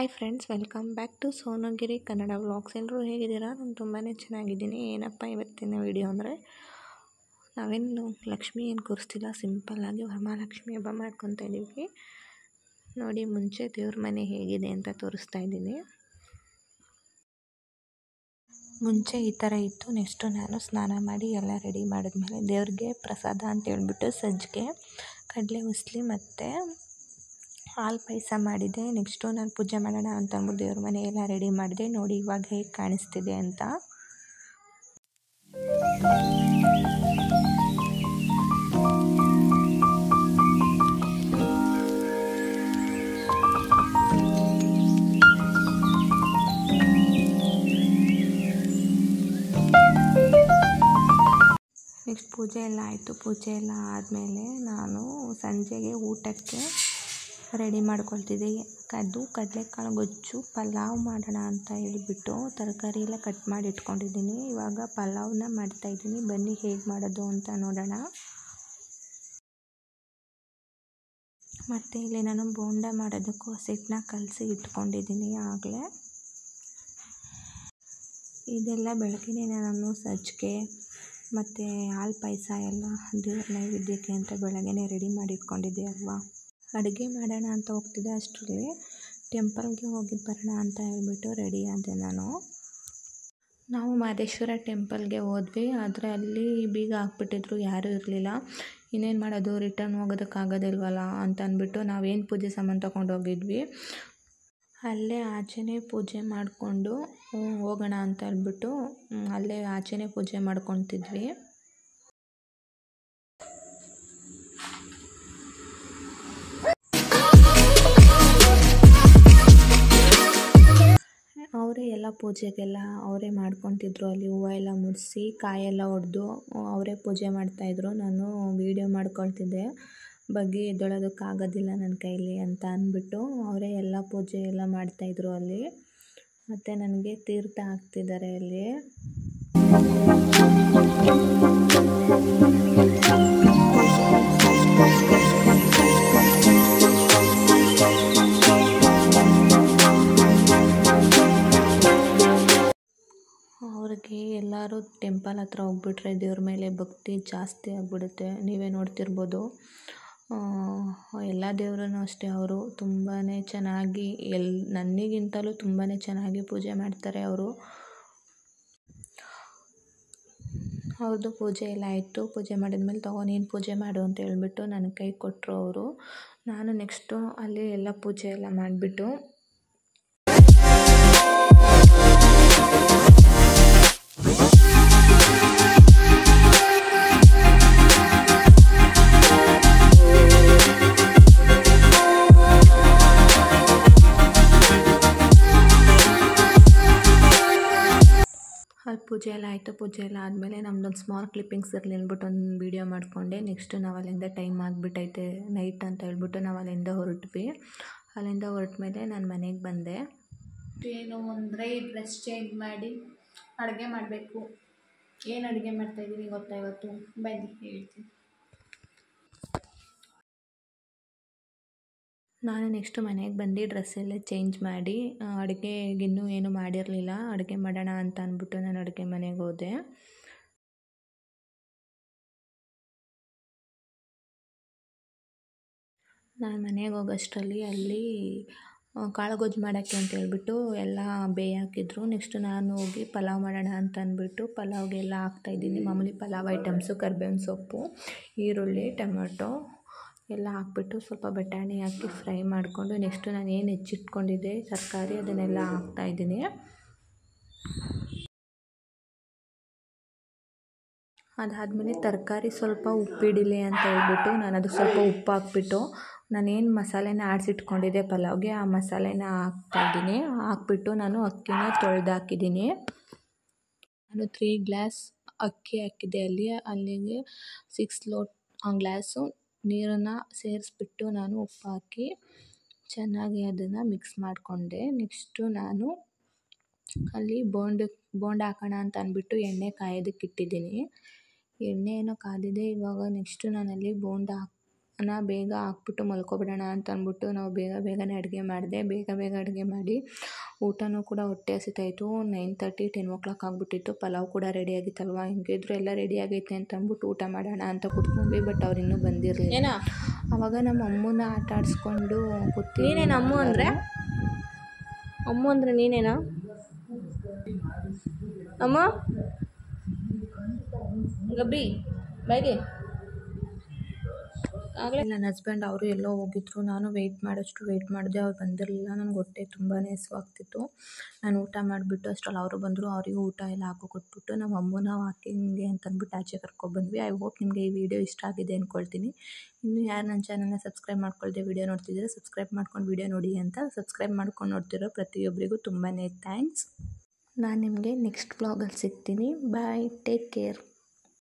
Hi friends, welcome back to Sonugiri Kannada vlogs. ಎಲ್ಲರೂ ಹೇಗಿದ್ದೀರಾ? ನಾನು ತುಂಬಾ ಚೆನ್ನಾಗಿದ್ದೀನಿ. ಏನಪ್ಪ ಇವತ್ತಿನ ವಿಡಿಯೋ ಅಂದರೆ, ನಾವೇನು ಲಕ್ಷ್ಮಿ ಏನು ಕೂರಿಸ್ತಿಲ್ಲ, ಸಿಂಪಲ್ಲಾಗಿ ವರಮಹಾಲಕ್ಷ್ಮಿ ಹಬ್ಬ ಮಾಡ್ಕೊತಾ ಇದ್ದೀವಿ. ನೋಡಿ, ಮುಂಚೆ ದೇವ್ರ ಮನೆ ಹೇಗಿದೆ ಅಂತ ತೋರಿಸ್ತಾ ಇದ್ದೀನಿ. ಮುಂಚೆ ಈ ಥರ ಇತ್ತು. ನೆಕ್ಸ್ಟು ನಾನು ಸ್ನಾನ ಮಾಡಿ ಎಲ್ಲ ರೆಡಿ ಮಾಡಿದ್ಮೇಲೆ ದೇವ್ರಿಗೆ ಪ್ರಸಾದ ಅಂತ ಹೇಳ್ಬಿಟ್ಟು ಸಜ್ಜಿಗೆ, ಕಡಲೆ ಉಸ್ಲಿ ಮತ್ತು ಹಾಲು ಪಾಯಸ ಮಾಡಿದೆ. ನೆಕ್ಸ್ಟು ನಾನು ಪೂಜೆ ಮಾಡೋಣ ಅಂತ ಅಂದ್ಬಿಟ್ಟು ದೇವ್ರ ಮನೆ ಎಲ್ಲ ರೆಡಿ ಮಾಡಿದೆ. ನೋಡಿ ಇವಾಗ ಹೇಗೆ ಕಾಣಿಸ್ತಿದೆ ಅಂತ. ನೆಕ್ಸ್ಟ್ ಪೂಜೆ ಎಲ್ಲ ಆಯಿತು. ಪೂಜೆ ಎಲ್ಲ ಆದಮೇಲೆ ನಾನು ಸಂಜೆಗೆ ಊಟಕ್ಕೆ ರೆಡಿ ಮಾಡ್ಕೊಳ್ತಿದ್ದೆ. ಅದು ಕಡಲೆಕಾಳು ಗೊಜ್ಜು ಪಲಾವ್ ಮಾಡೋಣ ಅಂತ ಹೇಳಿಬಿಟ್ಟು ತರಕಾರಿ ಎಲ್ಲ ಕಟ್ ಮಾಡಿ ಇಟ್ಕೊಂಡಿದ್ದೀನಿ. ಇವಾಗ ಪಲಾವ್ನ ಮಾಡ್ತಾಯಿದ್ದೀನಿ. ಬನ್ನಿ ಹೇಗೆ ಮಾಡೋದು ಅಂತ ನೋಡೋಣ. ಮತ್ತು ಇಲ್ಲಿ ನಾನು ಬೋಂಡ ಮಾಡೋದಕ್ಕೂ ಹಸಿಟ್ಟನ್ನ ಕಲಸಿ ಇಟ್ಕೊಂಡಿದ್ದೀನಿ ಆಗಲೇ. ಇದೆಲ್ಲ ಬೆಳಗ್ಗೆನೇ ನಾನು ಸಜ್ಜಿಗೆ ಮತ್ತು ಹಾಲು ಪಾಯಸ ಎಲ್ಲ ದೇವ್ರ ನೈವೇದ್ಯಕ್ಕೆ ಅಂತ ಬೆಳಗ್ಗೆನೇ ರೆಡಿ ಮಾಡಿ ಇಟ್ಕೊಂಡಿದ್ದೆ ಅಲ್ವಾ. ಅಡುಗೆ ಮಾಡೋಣ ಅಂತ ಹೋಗ್ತಿದ್ದೆ, ಅಷ್ಟರಲ್ಲಿ ಟೆಂಪಲ್ಗೆ ಹೋಗಿದ್ದು ಬರೋಣ ಅಂತ ಹೇಳ್ಬಿಟ್ಟು ರೆಡಿ ಆದೆ ನಾನು. ನಾವು ಮಹದೇಶ್ವರ ಟೆಂಪಲ್ಗೆ ಹೋದ್ವಿ, ಆದರೆ ಅಲ್ಲಿ ಬೀಗ ಹಾಕ್ಬಿಟ್ಟಿದ್ರು, ಯಾರೂ ಇರಲಿಲ್ಲ. ಇನ್ನೇನು ಮಾಡೋದು, ರಿಟರ್ನ್ ಹೋಗೋದಕ್ಕಾಗೋದಿಲ್ವಲ್ಲ ಅಂತ ಅಂದ್ಬಿಟ್ಟು ನಾವೇನು ಪೂಜೆ ಸಾಮಾನು ತೊಗೊಂಡು ಹೋಗಿದ್ವಿ ಅಲ್ಲೇ ಆಚೆನೇ ಪೂಜೆ ಮಾಡಿಕೊಂಡು ಹೋಗೋಣ ಅಂತ ಹೇಳ್ಬಿಟ್ಟು ಅಲ್ಲೇ ಆಚೆನೇ ಪೂಜೆ ಮಾಡ್ಕೊತಿದ್ವಿ. ಅವರೇ ಎಲ್ಲ ಪೂಜೆಗೆಲ್ಲ ಅವರೇ ಮಾಡ್ಕೊತಿದ್ರು. ಅಲ್ಲಿ ಹೂವು ಎಲ್ಲ ಮುಡಿಸಿ ಕಾಯೆಲ್ಲ ಒಡೆದು ಅವರೇ ಪೂಜೆ ಮಾಡ್ತಾಯಿದ್ರು. ನಾನು ವೀಡಿಯೋ ಮಾಡ್ಕೊಳ್ತಿದ್ದೆ, ಬಗ್ಗೆ ಎದ್ದೊಳೋದಕ್ಕಾಗೋದಿಲ್ಲ ನನ್ನ ಕೈಲಿ ಅಂತ ಅಂದ್ಬಿಟ್ಟು ಅವರೇ ಎಲ್ಲ ಪೂಜೆ ಎಲ್ಲ ಮಾಡ್ತಾಯಿದ್ರು ಅಲ್ಲಿ. ಮತ್ತು ನನಗೆ ತೀರ್ಥ ಹಾಕ್ತಿದ್ದಾರೆ ಅಲ್ಲಿ. ಅವ್ರಿಗೆ ಎಲ್ಲರೂ ಟೆಂಪಲ್ ಹತ್ರ ಹೋಗ್ಬಿಟ್ರೆ ದೇವ್ರ ಮೇಲೆ ಭಕ್ತಿ ಜಾಸ್ತಿ ಆಗಿಬಿಡುತ್ತೆ. ನೀವೇ ನೋಡ್ತಿರ್ಬೋದು. ಎಲ್ಲ ದೇವ್ರೂ ಅಷ್ಟೇ, ಅವರು ತುಂಬಾ ಚೆನ್ನಾಗಿ ನನಗಿಂತಲೂ ತುಂಬಾ ಚೆನ್ನಾಗಿ ಪೂಜೆ ಮಾಡ್ತಾರೆ ಅವರು. ಅವ್ರದ್ದು ಪೂಜೆ ಎಲ್ಲ ಆಯಿತು. ಪೂಜೆ ಮಾಡಿದ್ಮೇಲೆ ನೀನು ಪೂಜೆ ಮಾಡು ಅಂತ ಹೇಳ್ಬಿಟ್ಟು ನನ್ನ ಕೈ ಕೊಟ್ಟರು ಅವರು. ನಾನು ನೆಕ್ಸ್ಟು ಅಲ್ಲಿ ಎಲ್ಲ ಪೂಜೆ ಎಲ್ಲ ಮಾಡಿಬಿಟ್ಟು ಅಲ್ಲಿ ಪೂಜೆ ಎಲ್ಲ ಆಯಿತು. ಪೂಜೆ ಎಲ್ಲ ಆದಮೇಲೆ ನಮ್ಮದೊಂದು ಸ್ಮಾಲ್ ಕ್ಲಿಪ್ಪಿಂಗ್ಸ್ ಇರಲಿ ಅಂದ್ಬಿಟ್ಟು ಒಂದು ವೀಡಿಯೋ ಮಾಡಿಕೊಂಡೆ. ನೆಕ್ಸ್ಟು ನಾವು ಅಲ್ಲಿಂದ ಟೈಮ್ ಆಗಿಬಿಟ್ಟೈತೆ ನೈಟ್ ಅಂತ ಹೇಳ್ಬಿಟ್ಟು ನಾವು ಅಲ್ಲಿಂದ ಹೊರಟ್ವಿ. ಅಲ್ಲಿಂದ ಹೊರಟ ಮೇಲೆ ನಾನು ಮನೆಗೆ ಬಂದೆ. ಏನು ಅಂದರೆ ಡ್ರೆಸ್ ಚೇಂಜ್ ಮಾಡಿ ಅಡುಗೆ ಮಾಡಬೇಕು. ಏನು ಅಡುಗೆ ಮಾಡ್ತಾಯಿದ್ದೀನಿ ಗೊತ್ತಾ ಇವತ್ತು? ಬನ್ನಿ ಹೇಳ್ತೀನಿ. ನಾನು ನೆಕ್ಸ್ಟು ಮನೆಗೆ ಬಂದು ಡ್ರೆಸ್ ಎಲ್ಲ ಚೇಂಜ್ ಮಾಡಿ ಅಡುಗೆಗಿನ್ನೂ ಏನೂ ಮಾಡಿರಲಿಲ್ಲ. ಅಡುಗೆ ಮಾಡೋಣ ಅಂತ ಅಂದ್ಬಿಟ್ಟು ನಾನು ಅಡುಗೆ ಮನೆಗೆ ಹೋದೆ. ನಾನು ಮನೆಗೆ ಹೋಗೋಷ್ಟರಲ್ಲಿ ಅಲ್ಲಿ ಕಾಳು ಗೊಜ್ಜು ಮಾಡೋಕ್ಕೆ ಅಂತ ಹೇಳ್ಬಿಟ್ಟು ಎಲ್ಲ ಬೇಯ ಹಾಕಿದ್ರು. ನೆಕ್ಸ್ಟು ನಾನು ಹೋಗಿ ಪಲಾವ್ ಮಾಡೋಣ ಅಂತ ಅಂದ್ಬಿಟ್ಟು ಪಲಾವ್ಗೆಲ್ಲ ಹಾಕ್ತಾಯಿದ್ದೀನಿ. ಮಾಮೂಲಿ ಪಲಾವ್ ಐಟಮ್ಸು, ಕರಿಬೇವಿನ ಸೊಪ್ಪು, ಈರುಳ್ಳಿ, ಟೊಮೆಟೊ ಎಲ್ಲ ಹಾಕ್ಬಿಟ್ಟು ಸ್ವಲ್ಪ ಬಟಾಣಿ ಹಾಕಿ ಫ್ರೈ ಮಾಡಿಕೊಂಡು ನೆಕ್ಸ್ಟು ನಾನು ಏನು ಹೆಚ್ಚಿಟ್ಕೊಂಡಿದ್ದೆ ತರಕಾರಿ ಅದನ್ನೆಲ್ಲ ಹಾಕ್ತಾಯಿದ್ದೀನಿ. ಅದಾದಮೇಲೆ ತರಕಾರಿ ಸ್ವಲ್ಪ ಉಪ್ಪಿಡಿಲಿ ಅಂತ ಹೇಳ್ಬಿಟ್ಟು ನಾನು ಅದಕ್ಕೆ ಸ್ವಲ್ಪ ಉಪ್ಪು ಹಾಕ್ಬಿಟ್ಟು ನಾನೇನು ಮಸಾಲೆನ ಆಡಿಸಿಟ್ಕೊಂಡಿದ್ದೆ ಪಲಾವ್ಗೆ ಆ ಮಸಾಲೆನ ಹಾಕ್ತಾಯಿದ್ದೀನಿ. ಹಾಕ್ಬಿಟ್ಟು ನಾನು ಅಕ್ಕಿನ ತೊಳೆದು ಹಾಕಿದ್ದೀನಿ. ನಾನು 3 ಗ್ಲಾಸ್ ಅಕ್ಕಿ ಹಾಕಿದ್ದೆ. ಅಲ್ಲಿಗೆ 6 ಗ್ಲಾಸು ನೀರನ್ನು ಸೇರಿಸ್ಬಿಟ್ಟು ನಾನು ಉಪ್ಪು ಹಾಕಿ ಚೆನ್ನಾಗಿ ಅದನ್ನು ಮಿಕ್ಸ್ ಮಾಡಿಕೊಂಡೆ. ನೆಕ್ಸ್ಟು ನಾನು ಅಲ್ಲಿ ಬೋಂಡ ಹಾಕೋಣ ಅಂತ ಅಂದ್ಬಿಟ್ಟು ಎಣ್ಣೆ ಕಾಯೋದಕ್ಕೆ ಇಟ್ಟಿದ್ದೀನಿ. ಎಣ್ಣೆ ಏನೋ ಕಾದಿದೆ. ಇವಾಗ ನೆಕ್ಸ್ಟು ನಾನಲ್ಲಿ ಬೇಗ ಹಾಕ್ಬಿಟ್ಟು ಮಲ್ಕೊಬಿಡೋಣ ಅಂತ ಅಂದ್ಬಿಟ್ಟು ನಾವು ಬೇಗನೆ ಅಡುಗೆ ಮಾಡಿದೆ. ಬೇಗ ಅಡುಗೆ ಮಾಡಿ ಊಟನೂ ಕೂಡ ಹೊಟ್ಟೆ ಹಸಿತಾಯಿತ್ತು. 9:30 10 o'clock ಆಗಿಬಿಟ್ಟಿತ್ತು. ಪಲಾವ್ ಕೂಡ ರೆಡಿ ಆಗಿತ್ತಲ್ವ, ಹಿಂಗಿದ್ರು ಎಲ್ಲ ರೆಡಿ ಆಗೈತೆ ಅಂತ ಅಂದ್ಬಿಟ್ಟು ಊಟ ಮಾಡೋಣ ಅಂತ ಕೂತ್ಕೊಂಡ್ವಿ. ಬಟ್ ಅವ್ರು ಇನ್ನೂ ಬಂದಿರಲಿಲ್ಲ. ಆವಾಗ ನಮ್ಮ ಅಮ್ಮನ ಆಟ ಆಡಿಸ್ಕೊಂಡು ಕೂತಿ. ನೀನೇನು ಅಮ್ಮ ಅಂದರೆ ನೀನೇನಾ ಅಮ್ಮ? ಗಬ್ಬಿ ಬಾಯ್ಗೆ. ಆಗಲೇ ನನ್ನ ಹಸ್ಬೆಂಡ್ ಅವರು ಎಲ್ಲೋ ಹೋಗಿದ್ರು. ನಾನು ವೆಯ್ಟ್ ಮಾಡಿದೆ, ಅವ್ರು ಬಂದಿರಲಿಲ್ಲ. ನನಗೆ ಹೊಟ್ಟೆ ತುಂಬಾ ಹಸಿವಾಗ್ತಿತ್ತು. ನಾನು ಊಟ ಮಾಡಿಬಿಟ್ಟು ಅಷ್ಟರಲ್ಲಿ ಅವರು ಬಂದರು. ಅವರಿಗೂ ಊಟ ಎಲ್ಲ ಕೊಟ್ಬಿಟ್ಟು ನಮ್ಮ ಅಮ್ಮನ ವಾಕಿಂಗ್ಗೆ ಅಂತಂದ್ಬಿಟ್ಟು ಆಚೆ ಕರ್ಕೊಬಂದ್ವಿ. ಐ ಹೋಪ್ ನಿಮಗೆ ಈ ವಿಡಿಯೋ ಇಷ್ಟ ಆಗಿದೆ ಅಂದ್ಕೊಳ್ತೀನಿ. ಇನ್ನೂ ಯಾರು ನನ್ನ ಚಾನಲ್ನ ಸಬ್ಸ್ಕ್ರೈಬ್ ಮಾಡ್ಕೊಳ್ದೆ ವಿಡಿಯೋ ನೋಡ್ತಿದ್ದೀರಾ, ಸಬ್ಸ್ಕ್ರೈಬ್ ಮಾಡ್ಕೊಂಡು ವಿಡಿಯೋ ನೋಡಿ ಅಂತ. ಸಬ್ಸ್ಕ್ರೈಬ್ ಮಾಡ್ಕೊಂಡು ನೋಡ್ತಿರೋ ಪ್ರತಿಯೊಬ್ಬರಿಗೂ ತುಂಬಾ ಥ್ಯಾಂಕ್ಸ್. ನಾನು ನಿಮಗೆ ನೆಕ್ಸ್ಟ್ ವ್ಲಾಗಲ್ಲಿ ಸಿಗ್ತೀನಿ. ಬಾಯ್, ಟೇಕ್ ಕೇರ್.